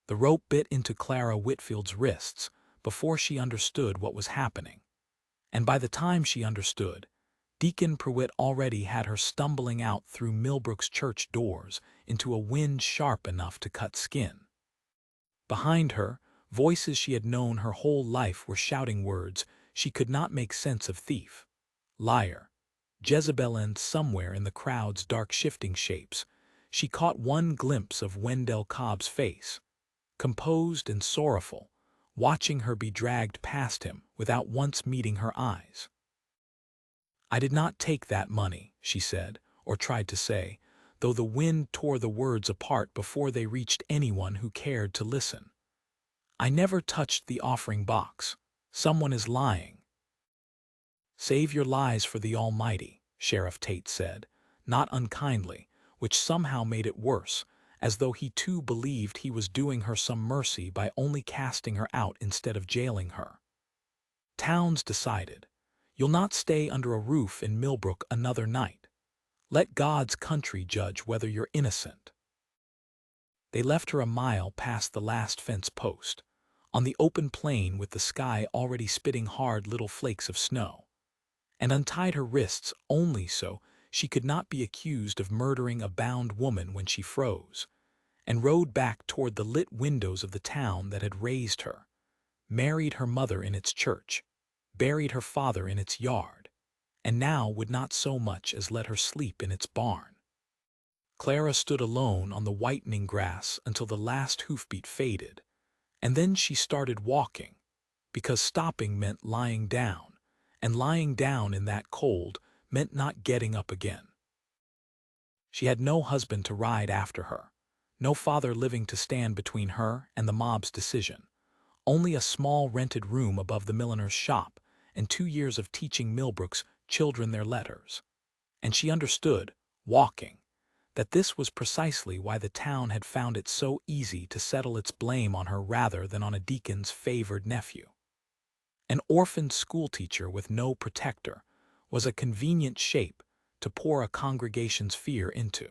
The rope bit into Clara Whitfield's wrists before she understood what was happening. And by the time she understood, Deacon Pruitt already had her stumbling out through Millbrook's church doors into a wind sharp enough to cut skin. Behind her, voices she had known her whole life were shouting words she could not make sense of: thief, liar, Jezebel. And somewhere in the crowd's dark shifting shapes, she caught one glimpse of Wendell Cobb's face, composed and sorrowful, watching her be dragged past him without once meeting her eyes. "I did not take that money," she said, or tried to say, though the wind tore the words apart before they reached anyone who cared to listen. "I never touched the offering box. Someone is lying." "Save your lies for the Almighty," Sheriff Tate said, not unkindly, which somehow made it worse, as though he too believed he was doing her some mercy by only casting her out instead of jailing her. Towns decided, "You'll not stay under a roof in Millbrook another night. Let God's country judge whether you're innocent." They left her a mile past the last fence post, on the open plain with the sky already spitting hard little flakes of snow, and untied her wrists only so she could not be accused of murdering a bound woman when she froze, and rode back toward the lit windows of the town that had raised her, married her mother in its church, buried her father in its yard, and now would not so much as let her sleep in its barn. Clara stood alone on the whitening grass until the last hoofbeat faded, and then she started walking, because stopping meant lying down, and lying down in that cold meant not getting up again. She had no husband to ride after her, no father living to stand between her and the mob's decision, only a small rented room above the milliner's shop and 2 years of teaching Millbrook's children their letters. And she understood, walking, that this was precisely why the town had found it so easy to settle its blame on her rather than on a deacon's favored nephew. An orphaned schoolteacher with no protector was a convenient shape to pour a congregation's fear into.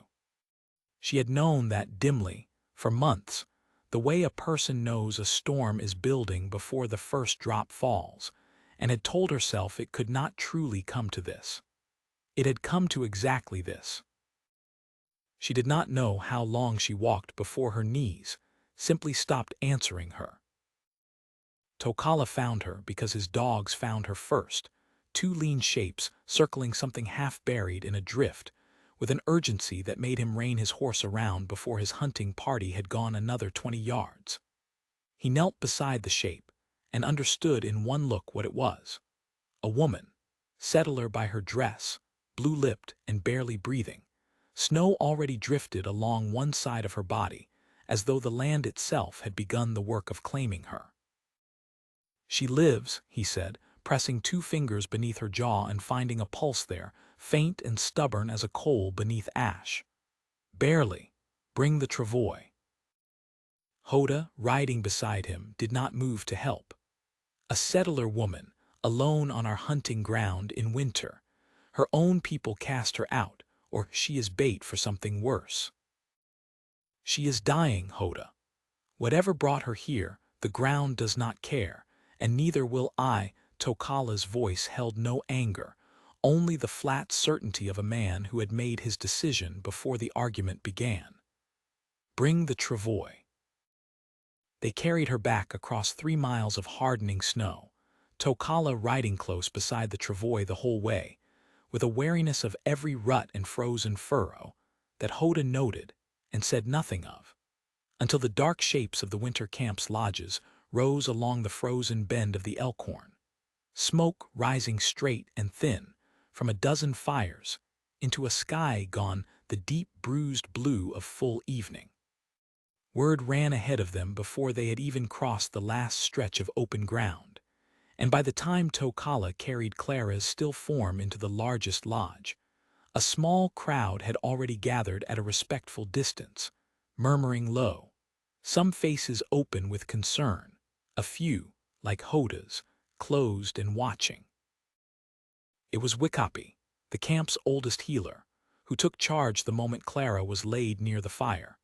She had known that dimly, for months, the way a person knows a storm is building before the first drop falls, and had told herself it could not truly come to this. It had come to exactly this. She did not know how long she walked before her knees simply stopped answering her. Tokala found her because his dogs found her first, 2 lean shapes circling something half buried in a drift, with an urgency that made him rein his horse around before his hunting party had gone another 20 yards. He knelt beside the shape and understood in one look what it was. A woman, settler by her dress, blue-lipped and barely breathing. Snow already drifted along one side of her body, as though the land itself had begun the work of claiming her. "She lives," he said, pressing 2 fingers beneath her jaw and finding a pulse there, faint and stubborn as a coal beneath ash. "Barely. Bring the travois." Hoda, riding beside him, did not move to help. A settler woman, alone on our hunting ground in winter. Her own people cast her out, or she is bait for something worse. "She is dying, Hoda. Whatever brought her here, the ground does not care, and neither will I." Tokala's voice held no anger, only the flat certainty of a man who had made his decision before the argument began. "Bring the travois." They carried her back across 3 miles of hardening snow, Tokala riding close beside the travois the whole way, with a wariness of every rut and frozen furrow that Hoda noted and said nothing of, until the dark shapes of the winter camp's lodges rose along the frozen bend of the Elkhorn, smoke rising straight and thin from a dozen fires into a sky gone the deep bruised blue of full evening. Word ran ahead of them before they had even crossed the last stretch of open ground, and by the time Tokala carried Clara's still form into the largest lodge, a small crowd had already gathered at a respectful distance, murmuring low, some faces open with concern, a few, like Hoda's, closed and watching. It was Wikapi, the camp's oldest healer, who took charge the moment Clara was laid near the fire,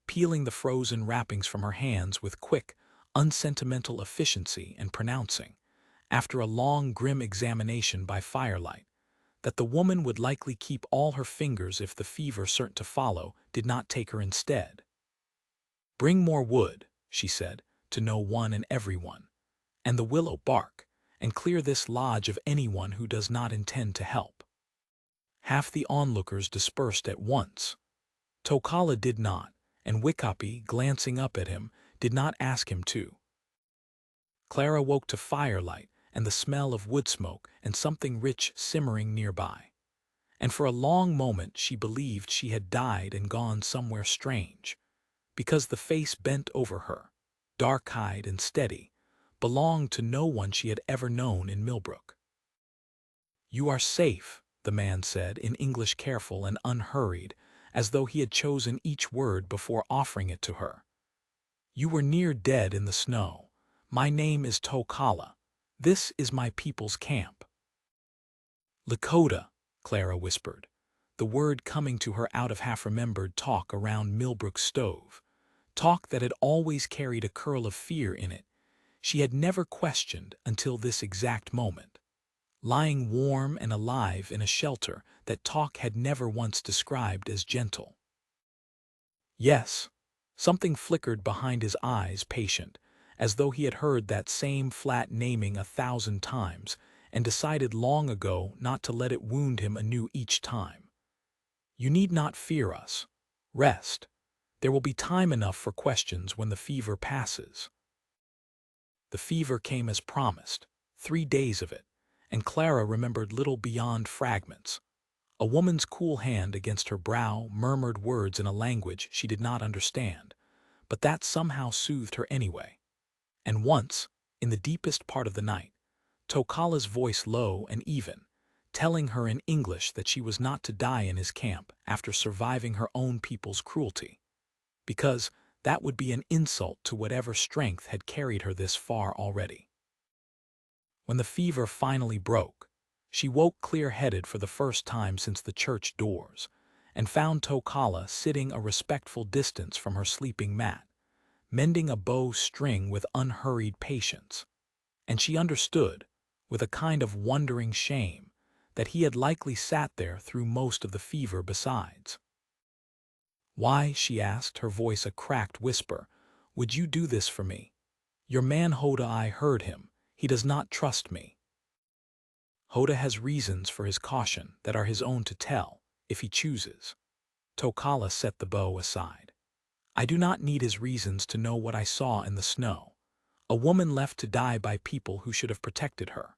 peeling the frozen wrappings from her hands with quick, unsentimental efficiency and pronouncing, after a long, grim examination by firelight, that the woman would likely keep all her fingers if the fever certain to follow did not take her instead. "Bring more wood," she said, to no one and everyone, "and the willow bark, and clear this lodge of anyone who does not intend to help." Half the onlookers dispersed at once. Tokala did not, and Wikapi, glancing up at him, did not ask him to. Clara woke to firelight and the smell of wood smoke and something rich simmering nearby. And for a long moment she believed she had died and gone somewhere strange, because the face bent over her, dark-eyed and steady, belonged to no one she had ever known in Millbrook. "You are safe," the man said in English, careful and unhurried, as though he had chosen each word before offering it to her. "You were near dead in the snow. My name is Tokala. This is my people's camp." "Lakota," Clara whispered, the word coming to her out of half-remembered talk around Millbrook's stove, talk that had always carried a curl of fear in it she had never questioned until this exact moment. Lying warm and alive in a shelter that talk had never once described as gentle. "Yes." Something flickered behind his eyes, patient, as though he had heard that same flat naming 1,000 times and decided long ago not to let it wound him anew each time. "You need not fear us. Rest. There will be time enough for questions when the fever passes." The fever came as promised, 3 days of it, and Clara remembered little beyond fragments. A woman's cool hand against her brow murmured words in a language she did not understand, but that somehow soothed her anyway. And once, in the deepest part of the night, Tokala's voice low and even, telling her in English that she was not to die in his camp after surviving her own people's cruelty, because that would be an insult to whatever strength had carried her this far already. When the fever finally broke, she woke clear-headed for the first time since the church doors, and found Tokala sitting a respectful distance from her sleeping mat, mending a bow string with unhurried patience. And she understood, with a kind of wondering shame, that he had likely sat there through most of the fever besides. "Why," she asked, her voice a cracked whisper, "would you do this for me? Your man Hoda, I heard him. He does not trust me." "Hoda has reasons for his caution that are his own to tell, if he chooses." Tokala set the bow aside. "I do not need his reasons to know what I saw in the snow. A woman left to die by people who should have protected her.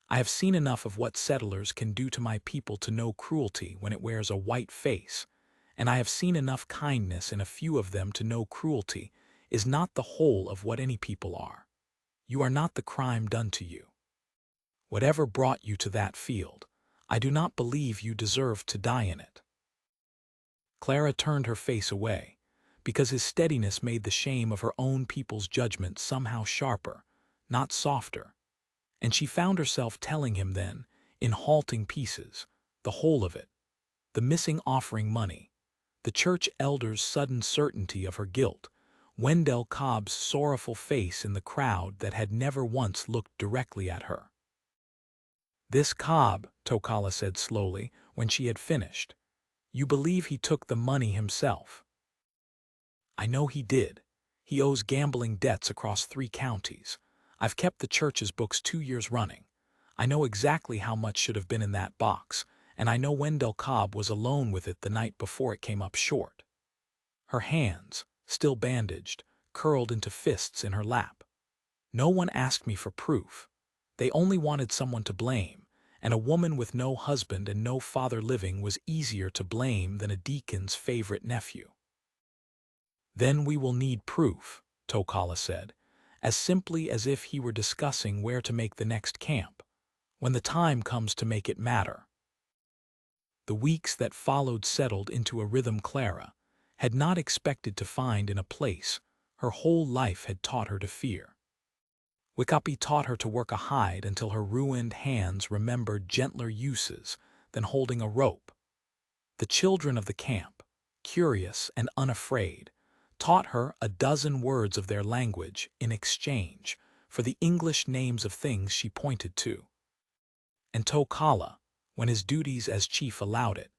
I have seen enough of what settlers can do to my people to know cruelty when it wears a white face, and I have seen enough kindness in a few of them to know cruelty is not the whole of what any people are. You are not the crime done to you. Whatever brought you to that field, I do not believe you deserved to die in it." Clara turned her face away, because his steadiness made the shame of her own people's judgment somehow sharper, not softer, and she found herself telling him then, in halting pieces, the whole of it: the missing offering money, the church elder's sudden certainty of her guilt, Wendell Cobb's sorrowful face in the crowd that had never once looked directly at her. "This Cobb," Tokala said slowly, when she had finished, "you believe he took the money himself?" "I know he did. He owes gambling debts across 3 counties. I've kept the church's books 2 years running. I know exactly how much should have been in that box, and I know Wendell Cobb was alone with it the night before it came up short." Her hands, still bandaged, curled into fists in her lap. "No one asked me for proof. They only wanted someone to blame, and a woman with no husband and no father living was easier to blame than a deacon's favorite nephew." "Then we will need proof," Tokala said, as simply as if he were discussing where to make the next camp, "when the time comes to make it matter." The weeks that followed settled into a rhythm Clara had not expected to find in a place her whole life had taught her to fear. Wikapi taught her to work a hide until her ruined hands remembered gentler uses than holding a rope. The children of the camp, curious and unafraid, taught her a dozen words of their language in exchange for the English names of things she pointed to. And Tokala, when his duties as chief allowed it,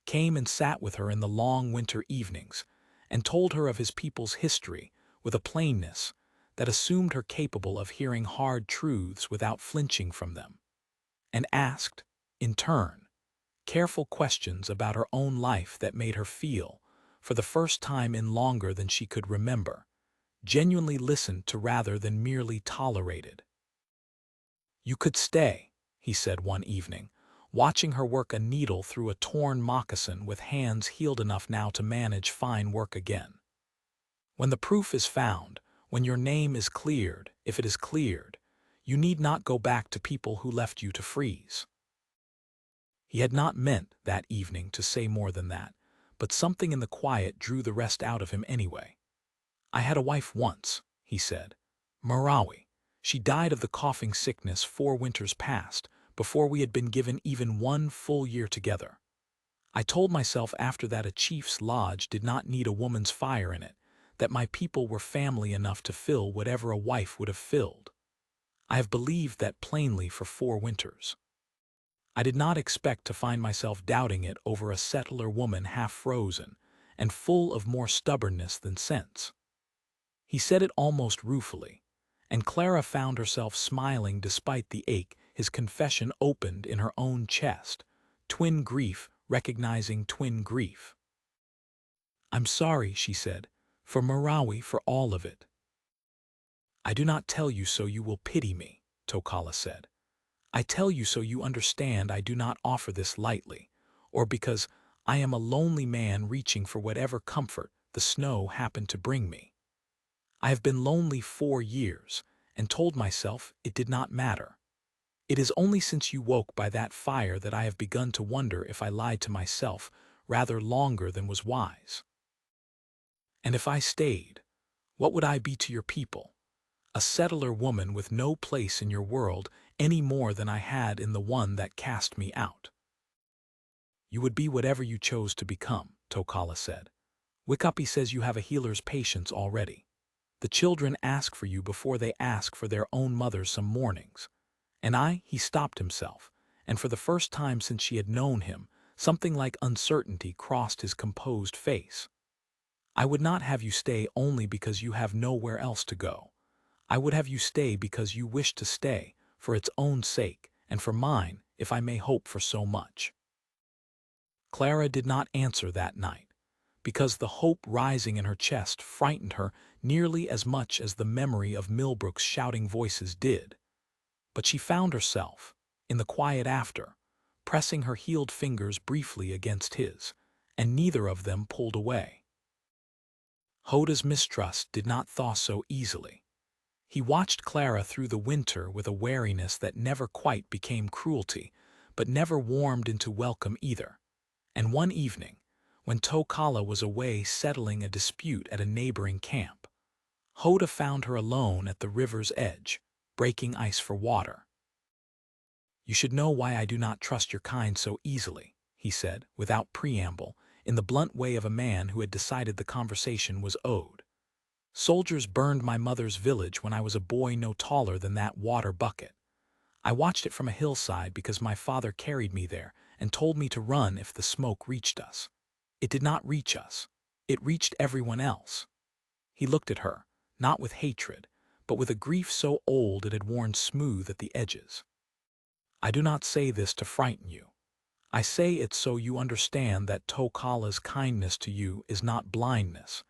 came and sat with her in the long winter evenings and told her of his people's history with a plainness that assumed her capable of hearing hard truths without flinching from them, and asked, in turn, careful questions about her own life that made her feel, for the first time in longer than she could remember, genuinely listened to rather than merely tolerated. "You could stay," he said one evening, watching her work a needle through a torn moccasin with hands healed enough now to manage fine work again. "When the proof is found, when your name is cleared, if it is cleared, you need not go back to people who left you to freeze." He had not meant that evening to say more than that, but something in the quiet drew the rest out of him anyway. "I had a wife once," he said. "Marawi. She died of the coughing sickness 4 winters past, before we had been given even 1 full year together. I told myself after that a chief's lodge did not need a woman's fire in it, that my people were family enough to fill whatever a wife would have filled. I have believed that plainly for 4 winters. I did not expect to find myself doubting it over a settler woman half frozen and full of more stubbornness than sense." He said it almost ruefully, and Clara found herself smiling despite the ache his confession opened in her own chest, twin grief recognizing twin grief. "I'm sorry," she said, "for Marawi, for all of it." "I do not tell you so you will pity me," Tokala said. "I tell you so you understand I do not offer this lightly, or because I am a lonely man reaching for whatever comfort the snow happened to bring me. I have been lonely 4 years, and told myself it did not matter. It is only since you woke by that fire that I have begun to wonder if I lied to myself rather longer than was wise. And if I stayed, what would I be to your people? A settler woman with no place in your world any more than I had in the one that cast me out." "You would be whatever you chose to become," Tokala said. "Wikapi says you have a healer's patience already. The children ask for you before they ask for their own mothers some mornings. And he stopped himself, and for the first time since she had known him, something like uncertainty crossed his composed face. "I would not have you stay only because you have nowhere else to go. I would have you stay because you wish to stay, for its own sake, and for mine, if I may hope for so much." Clara did not answer that night, because the hope rising in her chest frightened her nearly as much as the memory of Millbrook's shouting voices did. But she found herself, in the quiet after, pressing her healed fingers briefly against his, and neither of them pulled away. Hoda's mistrust did not thaw so easily. He watched Clara through the winter with a wariness that never quite became cruelty, but never warmed into welcome either. And one evening, when Tokala was away settling a dispute at a neighboring camp, Hoda found her alone at the river's edge, breaking ice for water. "You should know why I do not trust your kind so easily," he said, without preamble, in the blunt way of a man who had decided the conversation was owed. "Soldiers burned my mother's village when I was a boy no taller than that water bucket. I watched it from a hillside because my father carried me there and told me to run if the smoke reached us. It did not reach us. It reached everyone else." He looked at her, not with hatred, but with a grief so old it had worn smooth at the edges. "I do not say this to frighten you. I say it so you understand that Tokala's kindness to you is not blindness.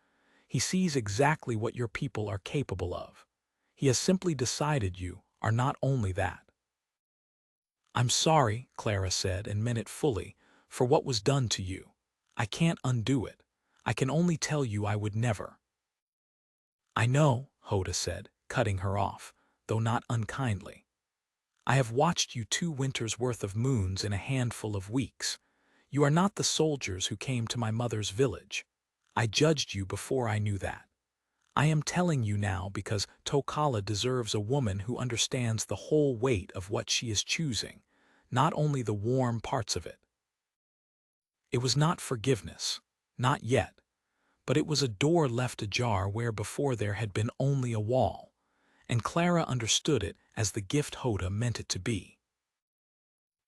He sees exactly what your people are capable of. He has simply decided you are not only that." "I'm sorry," Clara said, and meant it fully, "for what was done to you. I can't undo it. I can only tell you I would never." "I know," Hoda said, cutting her off, though not unkindly. "I have watched you 2 winters' worth of moons in a handful of weeks. You are not the soldiers who came to my mother's village. I judged you before I knew that. I am telling you now because Tokala deserves a woman who understands the whole weight of what she is choosing, not only the warm parts of it." It was not forgiveness, not yet, but it was a door left ajar where before there had been only a wall, and Clara understood it as the gift Hoda meant it to be.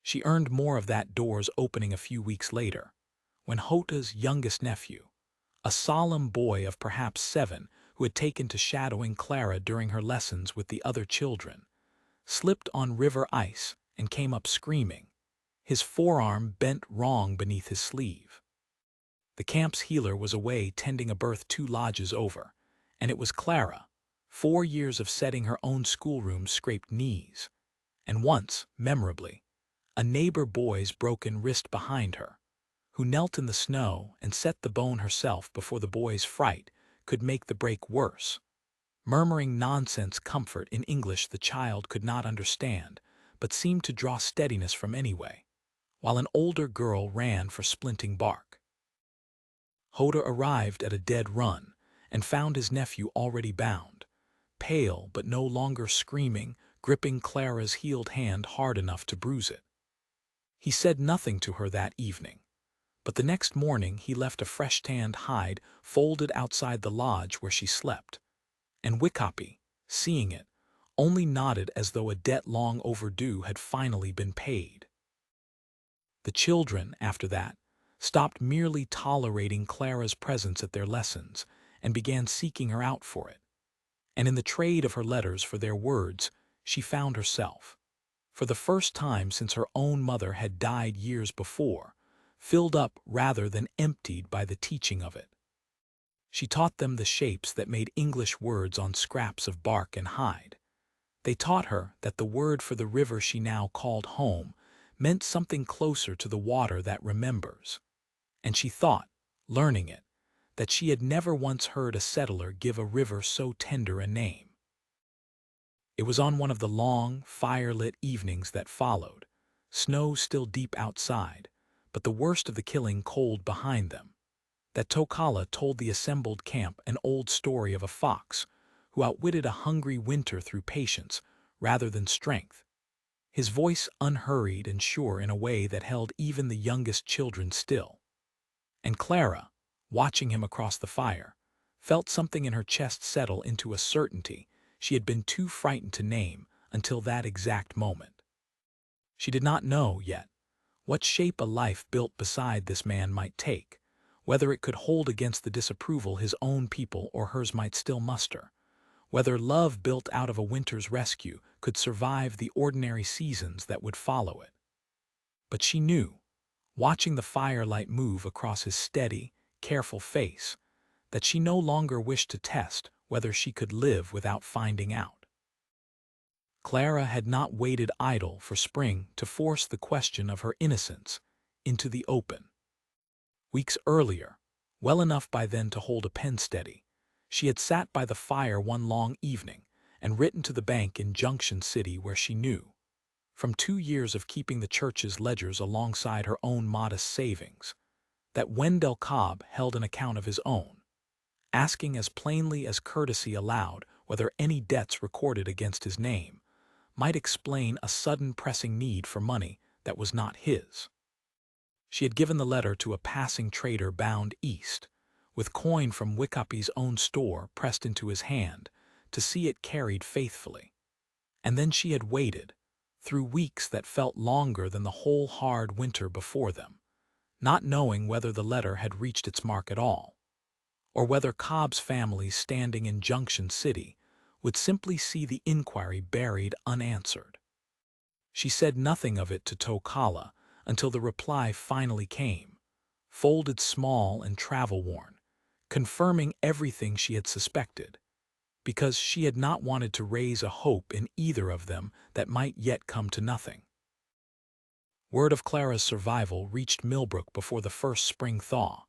She earned more of that door's opening a few weeks later, when Hoda's youngest nephew, a solemn boy of perhaps 7 who had taken to shadowing Clara during her lessons with the other children, slipped on river ice and came up screaming, his forearm bent wrong beneath his sleeve. The camp's healer was away tending a birth 2 lodges over, and it was Clara, 4 years of setting her own schoolroom's scraped knees, and once, memorably, a neighbor boy's broken wrist behind her, who knelt in the snow and set the bone herself before the boy's fright could make the break worse, murmuring nonsense comfort in English the child could not understand, but seemed to draw steadiness from anyway, while an older girl ran for splinting bark. Hoda arrived at a dead run and found his nephew already bound, pale but no longer screaming, gripping Clara's healed hand hard enough to bruise it. He said nothing to her that evening, but the next morning he left a fresh-tanned hide folded outside the lodge where she slept, and Wickapi, seeing it, only nodded as though a debt long overdue had finally been paid. The children, after that, stopped merely tolerating Clara's presence at their lessons and began seeking her out for it. And in the trade of her letters for their words, she found herself, for the first time since her own mother had died years before, filled up rather than emptied by the teaching of it. She taught them the shapes that made English words on scraps of bark and hide. They taught her that the word for the river she now called home meant something closer to the water that remembers. And she thought, learning it, that she had never once heard a settler give a river so tender a name. It was on one of the long, fire-lit evenings that followed, snow still deep outside, but the worst of the killing cold behind them, that Tokala told the assembled camp an old story of a fox who outwitted a hungry winter through patience rather than strength, his voice unhurried and sure in a way that held even the youngest children still. And Clara, watching him across the fire, felt something in her chest settle into a certainty she had been too frightened to name until that exact moment. She did not know, yet, what shape a life built beside this man might take, whether it could hold against the disapproval his own people or hers might still muster, whether love built out of a winter's rescue could survive the ordinary seasons that would follow it. But she knew, watching the firelight move across his steady, careful face, that she no longer wished to test whether she could live without finding out. Clara had not waited idle for spring to force the question of her innocence into the open. Weeks earlier, well enough by then to hold a pen steady, she had sat by the fire one long evening and written to the bank in Junction City where she knew, from 2 years of keeping the church's ledgers alongside her own modest savings, that Wendell Cobb held an account of his own, asking as plainly as courtesy allowed whether any debts recorded against his name might explain a sudden pressing need for money that was not his. She had given the letter to a passing trader bound east, with coin from Wickapi's own store pressed into his hand, to see it carried faithfully. And then she had waited, through weeks that felt longer than the whole hard winter before them, not knowing whether the letter had reached its mark at all, or whether Cobb's family standing in Junction City would simply see the inquiry buried unanswered. She said nothing of it to Tokala until the reply finally came, folded small and travel-worn, confirming everything she had suspected, because she had not wanted to raise a hope in either of them that might yet come to nothing. Word of Clara's survival reached Millbrook before the first spring thaw,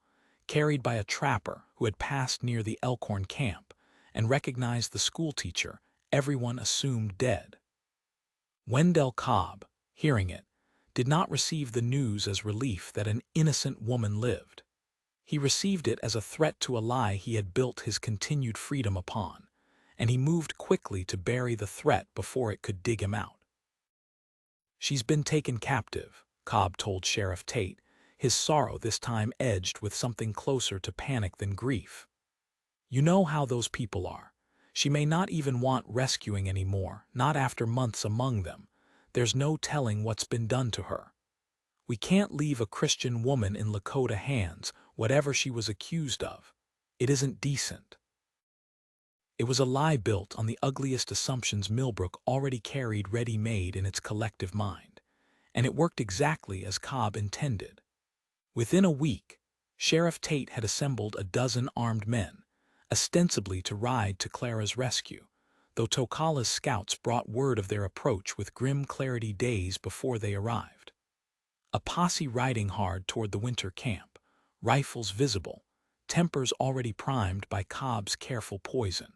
carried by a trapper who had passed near the Elkhorn camp and recognized the schoolteacher everyone assumed dead. Wendell Cobb, hearing it, did not receive the news as relief that an innocent woman lived. He received it as a threat to a lie he had built his continued freedom upon, and he moved quickly to bury the threat before it could dig him out. "She's been taken captive," Cobb told Sheriff Tate, his sorrow this time edged with something closer to panic than grief. You know how those people are. She may not even want rescuing anymore, not after months among them. There's no telling what's been done to her. We can't leave a Christian woman in Lakota hands, whatever she was accused of. It isn't decent. It was a lie built on the ugliest assumptions Millbrook already carried ready-made in its collective mind, and it worked exactly as Cobb intended. Within a week, Sheriff Tate had assembled a dozen armed men, ostensibly to ride to Clara's rescue, though Tokala's scouts brought word of their approach with grim clarity days before they arrived. A posse riding hard toward the winter camp, rifles visible, tempers already primed by Cobb's careful poison.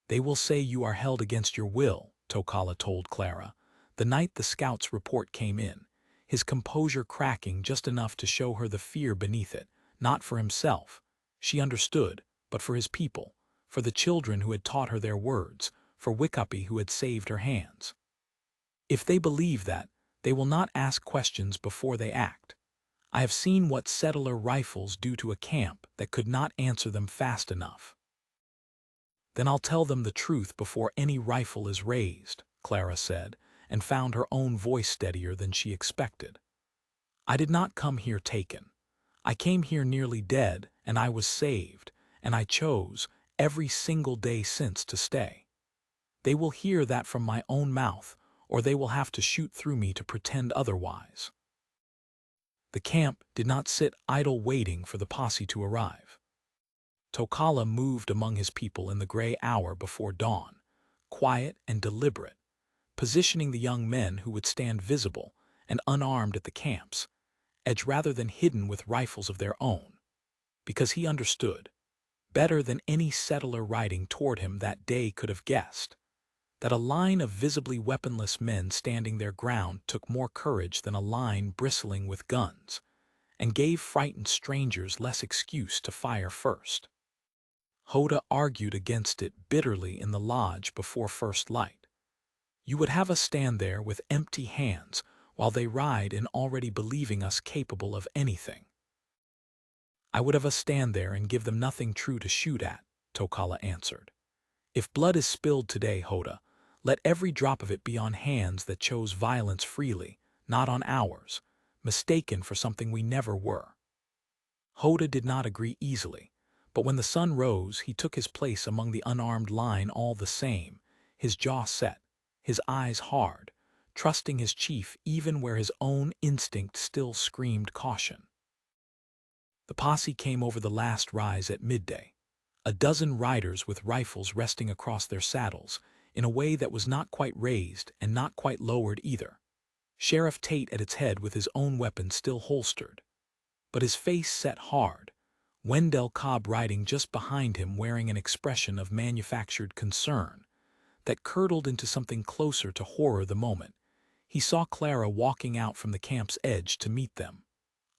"They will say you are held against your will," Tokala told Clara, the night the scout's report came in, his composure cracking just enough to show her the fear beneath it, not for himself, she understood, but for his people, for the children who had taught her their words, for Wickupi who had saved her hands. "If they believe that, they will not ask questions before they act. I have seen what settler rifles do to a camp that could not answer them fast enough." "Then I'll tell them the truth before any rifle is raised," Clara said, and found her own voice steadier than she expected. "I did not come here taken. I came here nearly dead, and I was saved, and I chose, every single day since, to stay. They will hear that from my own mouth, or they will have to shoot through me to pretend otherwise." The camp did not sit idle waiting for the posse to arrive. Tokala moved among his people in the gray hour before dawn, quiet and deliberate, positioning the young men who would stand visible and unarmed at the camp's edge rather than hidden with rifles of their own, because he understood, better than any settler riding toward him that day could have guessed, that a line of visibly weaponless men standing their ground took more courage than a line bristling with guns, and gave frightened strangers less excuse to fire first. Hoda argued against it bitterly in the lodge before first light. "You would have us stand there with empty hands while they ride in already believing us capable of anything." "I would have us stand there and give them nothing true to shoot at," Tokala answered. "If blood is spilled today, Hoda, let every drop of it be on hands that chose violence freely, not on ours, mistaken for something we never were." Hoda did not agree easily, but when the sun rose he took his place among the unarmed line all the same, his jaw set, his eyes hard, trusting his chief even where his own instinct still screamed caution. The posse came over the last rise at midday, a dozen riders with rifles resting across their saddles, in a way that was not quite raised and not quite lowered either. Sheriff Tate at its head with his own weapon still holstered, but his face set hard, Wendell Cobb riding just behind him wearing an expression of manufactured concern that curdled into something closer to horror the moment he saw Clara walking out from the camp's edge to meet them,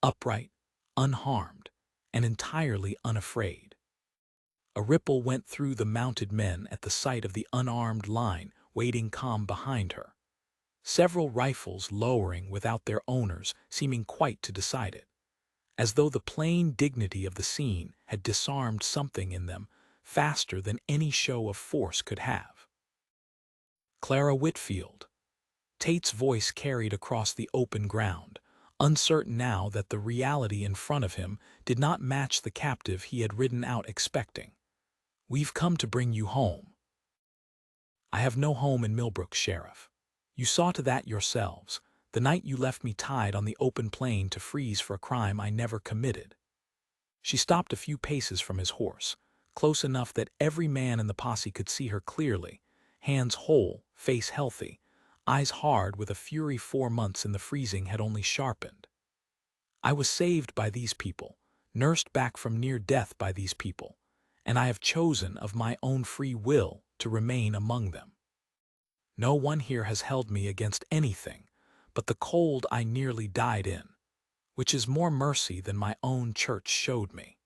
upright, unharmed, and entirely unafraid. A ripple went through the mounted men at the sight of the unarmed line waiting calm behind her, several rifles lowering without their owners seeming quite to decide it, as though the plain dignity of the scene had disarmed something in them faster than any show of force could have. "Clara Whitfield." Tate's voice carried across the open ground, uncertain now that the reality in front of him did not match the captive he had ridden out expecting. "We've come to bring you home." "I have no home in Millbrook, Sheriff. You saw to that yourselves, the night you left me tied on the open plain to freeze for a crime I never committed." She stopped a few paces from his horse, close enough that every man in the posse could see her clearly, hands whole, face healthy, eyes hard with a fury 4 months in the freezing had only sharpened. "I was saved by these people, nursed back from near death by these people, and I have chosen of my own free will to remain among them. No one here has held me against anything but the cold I nearly died in, which is more mercy than my own church showed me."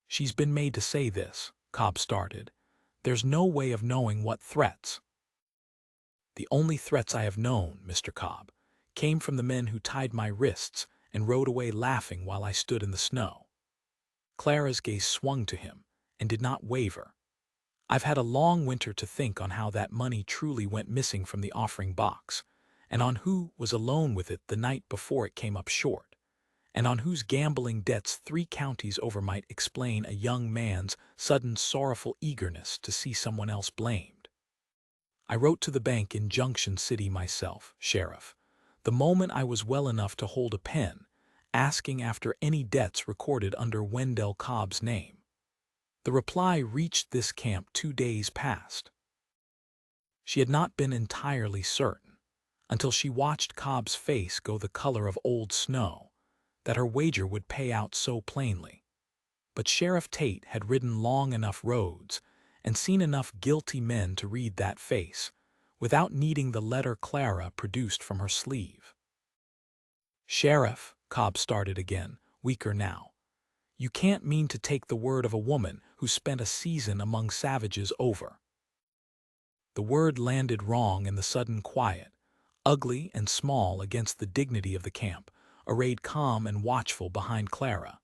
"She's been made to say this," Cobb started. "There's no way of knowing what threats." "The only threats I have known, Mr. Cobb, came from the men who tied my wrists and rode away laughing while I stood in the snow. Clara's gaze swung to him and did not waver. I've had a long winter to think on how that money truly went missing from the offering box, and on who was alone with it the night before it came up short, and on whose gambling debts 3 counties over might explain a young man's sudden sorrowful eagerness to see someone else blamed. I wrote to the bank in Junction City myself, Sheriff, the moment I was well enough to hold a pen, asking after any debts recorded under Wendell Cobb's name. The reply reached this camp 2 days past. She had not been entirely certain, until she watched Cobb's face go the color of old snow, that her wager would pay out so plainly. But Sheriff Tate had ridden long enough roads and seen enough guilty men to read that face, without needing the letter Clara produced from her sleeve. "Sheriff," Cobb started again, weaker now, "you can't mean to take the word of a woman who spent a season among savages over." The word landed wrong in the sudden quiet, ugly and small against the dignity of the camp, arrayed calm and watchful behind Clara,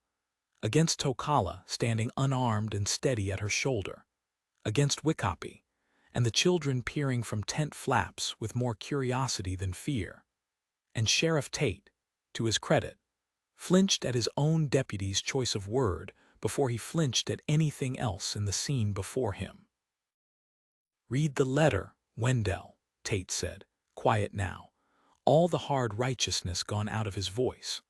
against Tokala standing unarmed and steady at her shoulder, against Wickapi, and the children peering from tent flaps with more curiosity than fear. And Sheriff Tate, to his credit, flinched at his own deputy's choice of word before he flinched at anything else in the scene before him. "Read the letter, Wendell," Tate said, quiet now, all the hard righteousness gone out of his voice.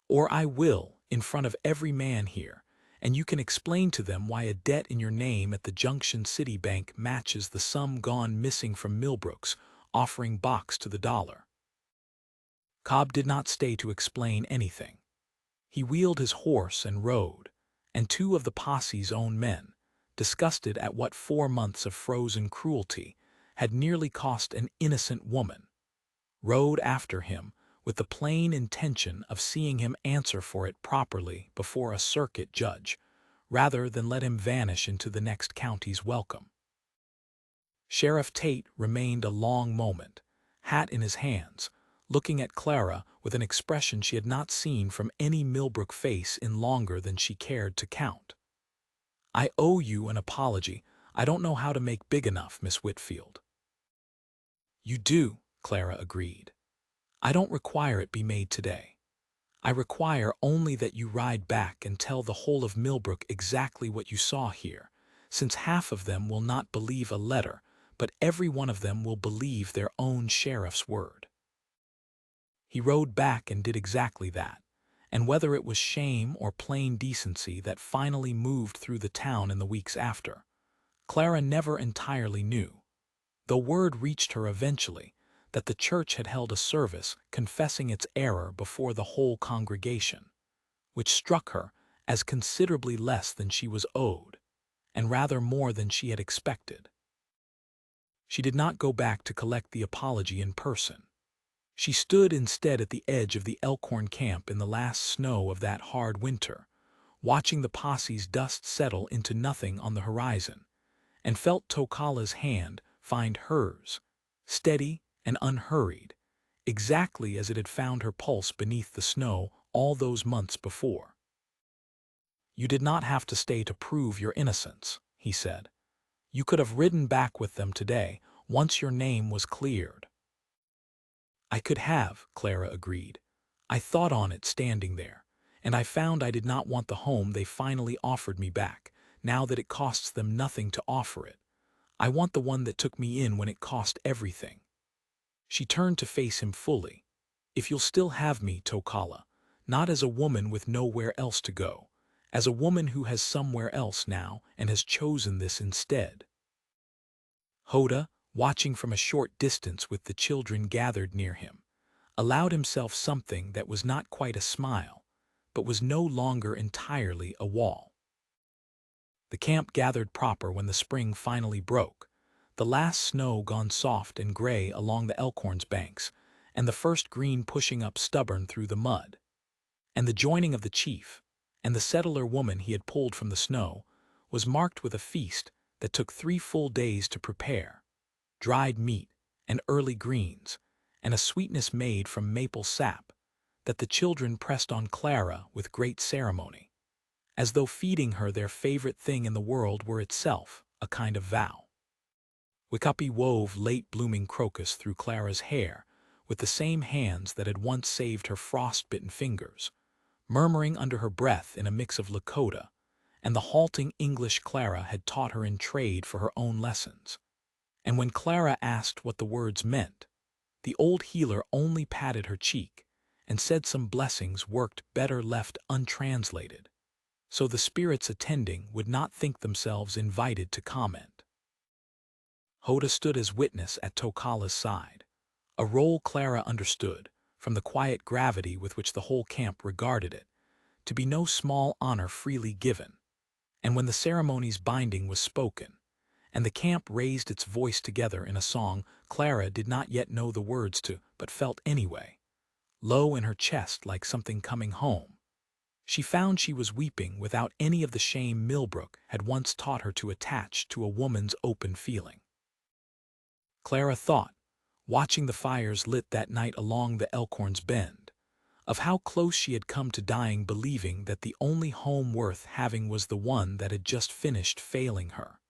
"Or I will, in front of every man here, and you can explain to them why a debt in your name at the Junction City Bank matches the sum gone missing from Millbrook's offering box to the dollar." Cobb did not stay to explain anything. He wheeled his horse and rode, and 2 of the posse's own men, disgusted at what 4 months of frozen cruelty had nearly cost an innocent woman, rode after him with the plain intention of seeing him answer for it properly before a circuit judge, rather than let him vanish into the next county's welcome. Sheriff Tate remained a long moment, hat in his hands, looking at Clara with an expression she had not seen from any Millbrook face in longer than she cared to count. "I owe you an apology I don't know how to make big enough, Miss Whitfield." "You do," Clara agreed. "I don't require it be made today. I require only that you ride back and tell the whole of Millbrook exactly what you saw here, since half of them will not believe a letter, but every one of them will believe their own sheriff's word." He rode back and did exactly that, and whether it was shame or plain decency that finally moved through the town in the weeks after, Clara never entirely knew, though word reached her eventually that the church had held a service confessing its error before the whole congregation, which struck her as considerably less than she was owed, and rather more than she had expected. She did not go back to collect the apology in person. She stood instead at the edge of the Elkhorn camp in the last snow of that hard winter, watching the posse's dust settle into nothing on the horizon, and felt Tokala's hand find hers, steady and unhurried, exactly as it had found her pulse beneath the snow all those months before. "You did not have to stay to prove your innocence," he said. "You could have ridden back with them today, once your name was cleared." "I could have," Clara agreed. "I thought on it standing there, and I found I did not want the home they finally offered me back, now that it costs them nothing to offer it. I want the one that took me in when it cost everything." She turned to face him fully. "If you'll still have me, Tokala, not as a woman with nowhere else to go, as a woman who has somewhere else now and has chosen this instead." Hoda, watching from a short distance with the children gathered near him, allowed himself something that was not quite a smile, but was no longer entirely a wall. The camp gathered proper when the spring finally broke, the last snow gone soft and gray along the Elkhorn's banks, and the first green pushing up stubborn through the mud. And the joining of the chief, and the settler woman he had pulled from the snow, was marked with a feast that took 3 full days to prepare, dried meat and early greens, and a sweetness made from maple sap that the children pressed on Clara with great ceremony, as though feeding her their favorite thing in the world were itself a kind of vow. Wickupi wove late-blooming crocus through Clara's hair with the same hands that had once saved her frost-bitten fingers, murmuring under her breath in a mix of Lakota and the halting English Clara had taught her in trade for her own lessons. And when Clara asked what the words meant, the old healer only patted her cheek and said some blessings worked better left untranslated, so the spirits attending would not think themselves invited to comment. Hoda stood as witness at Tokala's side, a role Clara understood, from the quiet gravity with which the whole camp regarded it, to be no small honor freely given. And when the ceremony's binding was spoken, and the camp raised its voice together in a song Clara did not yet know the words to, but felt anyway, low in her chest like something coming home, she found she was weeping without any of the shame Millbrook had once taught her to attach to a woman's open feeling. Clara thought, watching the fires lit that night along the Elkhorn's Bend, of how close she had come to dying believing that the only home worth having was the one that had just finished failing her,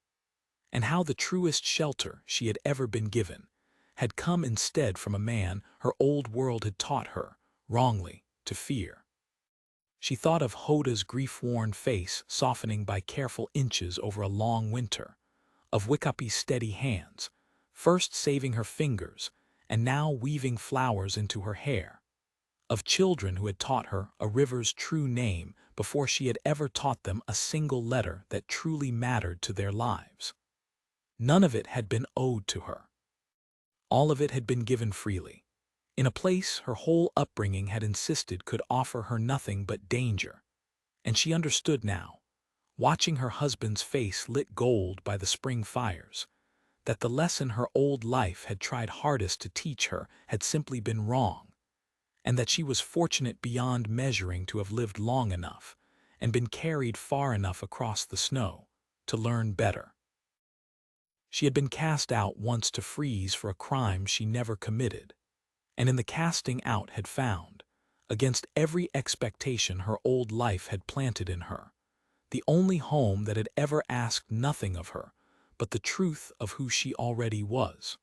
and how the truest shelter she had ever been given had come instead from a man her old world had taught her, wrongly, to fear. She thought of Hoda's grief-worn face softening by careful inches over a long winter, of Wickupi's steady hands, first saving her fingers and now weaving flowers into her hair, of children who had taught her a river's true name before she had ever taught them a single letter that truly mattered to their lives. None of it had been owed to her. All of it had been given freely, in a place her whole upbringing had insisted could offer her nothing but danger. And she understood now, watching her husband's face lit gold by the spring fires, that the lesson her old life had tried hardest to teach her had simply been wrong, and that she was fortunate beyond measuring to have lived long enough and been carried far enough across the snow to learn better. She had been cast out once to freeze for a crime she never committed, and in the casting out had found, against every expectation her old life had planted in her, the only home that had ever asked nothing of her but the truth of who she already was.